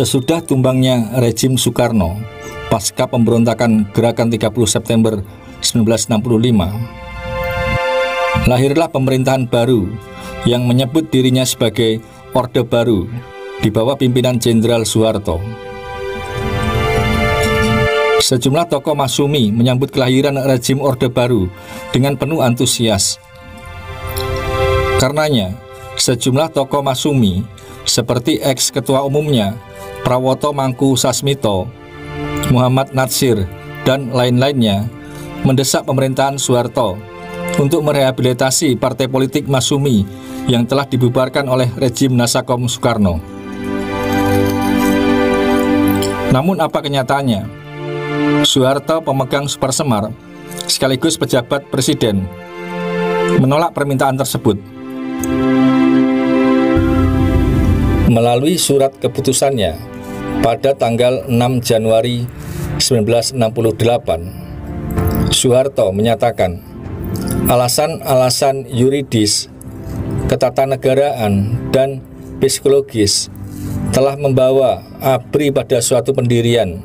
Sesudah tumbangnya rejim Soekarno pasca pemberontakan Gerakan 30 September 1965, lahirlah pemerintahan baru yang menyebut dirinya sebagai Orde Baru di bawah pimpinan Jenderal Soeharto. Sejumlah tokoh Masyumi menyambut kelahiran rejim Orde Baru dengan penuh antusias. Karenanya, sejumlah tokoh Masyumi seperti ex-ketua umumnya Prawoto Mangku Sasmito, Muhammad Natsir, dan lain-lainnya mendesak pemerintahan Soeharto untuk merehabilitasi partai politik Masyumi yang telah dibubarkan oleh rejim Nasakom Soekarno. Namun apa kenyataannya? Soeharto, pemegang Super Semar sekaligus pejabat presiden, menolak permintaan tersebut. Melalui surat keputusannya pada tanggal 6 Januari 1968, Soeharto menyatakan alasan-alasan yuridis, ketatanegaraan, dan psikologis telah membawa ABRI pada suatu pendirian,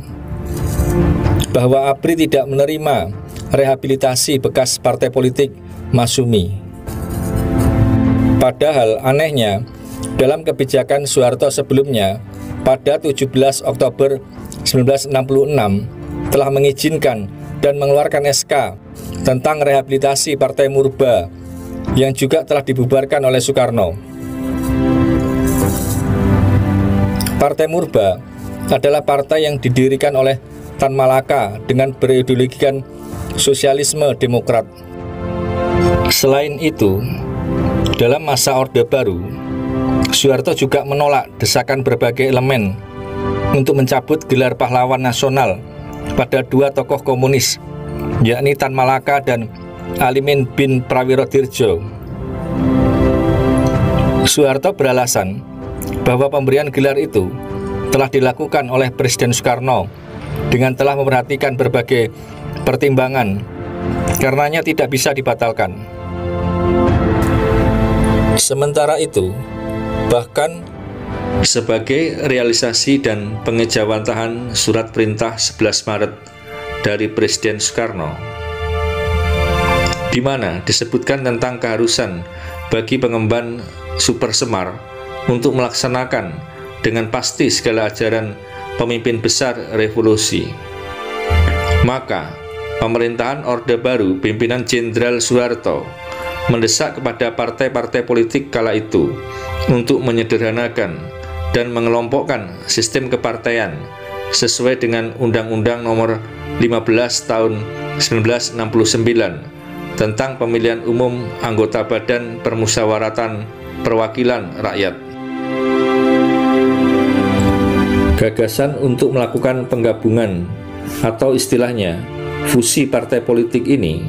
bahwa ABRI tidak menerima rehabilitasi bekas partai politik Masyumi. Padahal anehnya, dalam kebijakan Soeharto sebelumnya, pada 17 Oktober 1966 telah mengizinkan dan mengeluarkan SK tentang rehabilitasi Partai Murba yang juga telah dibubarkan oleh Soekarno. Partai Murba adalah partai yang didirikan oleh Tan Malaka dengan berideologikan sosialisme demokrat. Selain itu, dalam masa Orde Baru, Soeharto juga menolak desakan berbagai elemen untuk mencabut gelar pahlawan nasional pada dua tokoh komunis, yakni Tan Malaka dan Alimin bin Prawirodirjo. Soeharto beralasan bahwa pemberian gelar itu telah dilakukan oleh Presiden Soekarno dengan telah memperhatikan berbagai pertimbangan, karenanya tidak bisa dibatalkan. Sementara itu, bahkan sebagai realisasi dan pengejawantahan surat perintah 11 Maret dari Presiden Soekarno, di mana disebutkan tentang keharusan bagi pengemban Super Semar untuk melaksanakan dengan pasti segala ajaran pemimpin besar revolusi. Maka, pemerintahan Orde Baru pimpinan Jenderal Soeharto mendesak kepada partai-partai politik kala itu untuk menyederhanakan dan mengelompokkan sistem kepartaian sesuai dengan Undang-Undang Nomor 15 Tahun 1969 tentang pemilihan umum anggota Badan Permusyawaratan Perwakilan Rakyat. Gagasan untuk melakukan penggabungan atau istilahnya fusi partai politik ini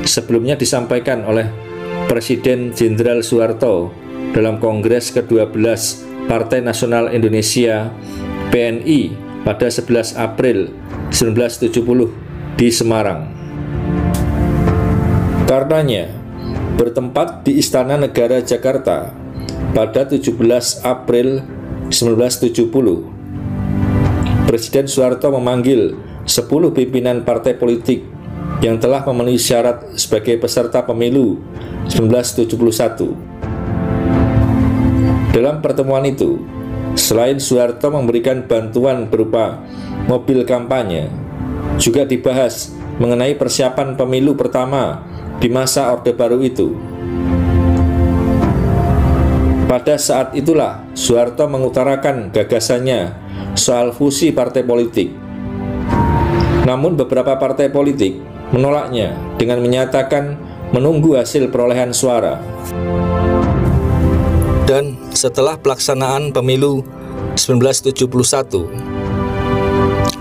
sebelumnya disampaikan oleh Presiden Jenderal Soeharto dalam Kongres ke-12 Partai Nasional Indonesia PNI pada 11 April 1970 di Semarang. Karenanya, bertempat di Istana Negara Jakarta pada 17 April 1970, Presiden Soeharto memanggil 10 pimpinan partai politik yang telah memenuhi syarat sebagai peserta pemilu 1971. Dalam pertemuan itu, selain Soeharto memberikan bantuan berupa mobil kampanye, juga dibahas mengenai persiapan pemilu pertama di masa Orde Baru itu. Pada saat itulah Soeharto mengutarakan gagasannya soal fusi partai politik. Namun beberapa partai politik menolaknya dengan menyatakan menunggu hasil perolehan suara. Dan setelah pelaksanaan pemilu 1971,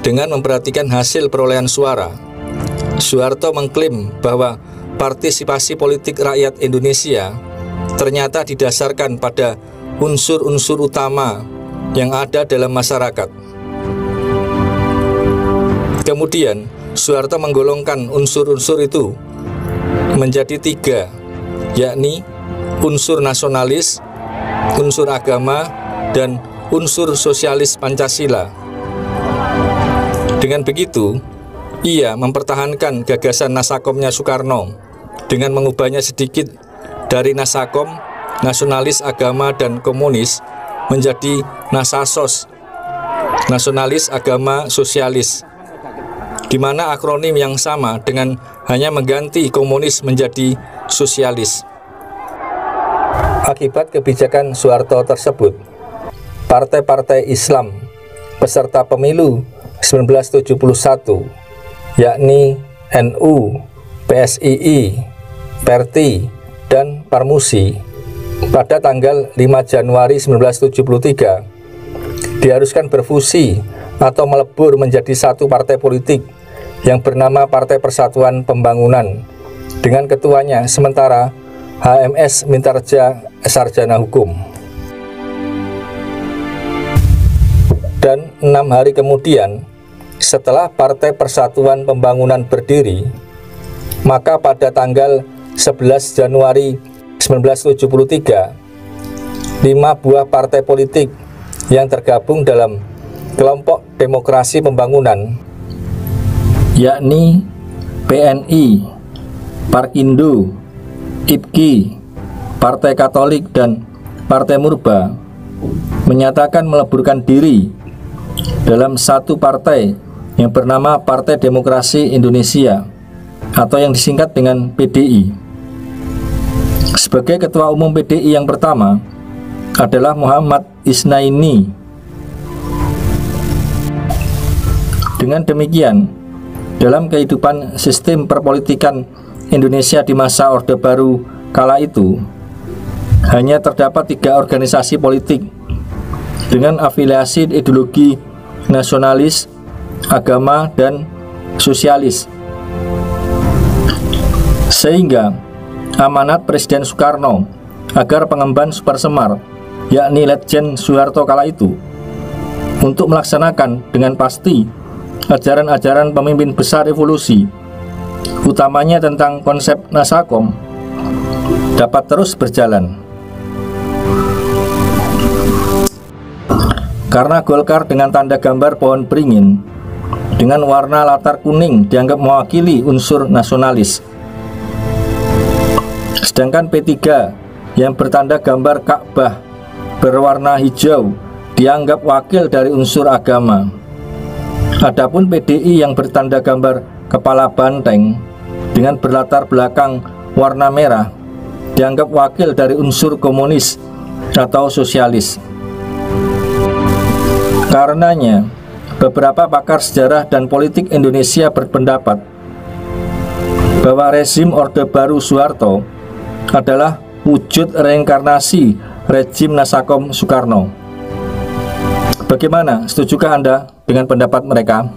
dengan memperhatikan hasil perolehan suara, Soeharto mengklaim bahwa partisipasi politik rakyat Indonesia ternyata didasarkan pada unsur-unsur utama yang ada dalam masyarakat. Kemudian, Soeharto menggolongkan unsur-unsur itu menjadi 3, yakni unsur nasionalis, unsur agama, dan unsur sosialis Pancasila. Dengan begitu, ia mempertahankan gagasan Nasakomnya Soekarno dengan mengubahnya sedikit dari Nasakom, nasionalis agama dan komunis, menjadi Nasasos, nasionalis agama sosialis, di mana akronim yang sama dengan hanya mengganti komunis menjadi sosialis. Akibat kebijakan Soeharto tersebut, partai-partai Islam peserta pemilu 1971, yakni NU, PSII, PERTI, dan Parmusi, pada tanggal 5 Januari 1973 diharuskan berfusi atau melebur menjadi satu partai politik yang bernama Partai Persatuan Pembangunan dengan ketuanya sementara HMS Mintarja Sarjana Hukum. Dan 6 hari kemudian, setelah Partai Persatuan Pembangunan berdiri, maka pada tanggal 11 Januari 1973, 5 buah partai politik yang tergabung dalam Kelompok Demokrasi Pembangunan, yakni PNI, Parkindo, IPKI, Partai Katolik, dan Partai Murba, menyatakan meleburkan diri dalam satu partai yang bernama Partai Demokrasi Indonesia atau yang disingkat dengan PDI. Sebagai ketua umum PDI yang pertama adalah Muhammad Isnaini. Dengan demikian, dalam kehidupan sistem perpolitikan Indonesia di masa Orde Baru kala itu, hanya terdapat 3 organisasi politik dengan afiliasi ideologi nasionalis, agama, dan sosialis. Sehingga amanat Presiden Soekarno agar pengemban Super Semar, yakni Letjen Soeharto kala itu, untuk melaksanakan dengan pasti ajaran-ajaran pemimpin besar revolusi, utamanya tentang konsep Nasakom, dapat terus berjalan. Karena Golkar dengan tanda gambar pohon beringin dengan warna latar kuning dianggap mewakili unsur nasionalis, sedangkan P3 yang bertanda gambar Ka'bah berwarna hijau dianggap wakil dari unsur agama. Adapun PDI yang bertanda gambar kepala banteng dengan berlatar belakang warna merah dianggap wakil dari unsur komunis atau sosialis. Karenanya, beberapa pakar sejarah dan politik Indonesia berpendapat bahwa rezim Orde Baru Soeharto adalah wujud reinkarnasi rezim Nasakom Soekarno. Bagaimana? Setujukah Anda dengan pendapat mereka?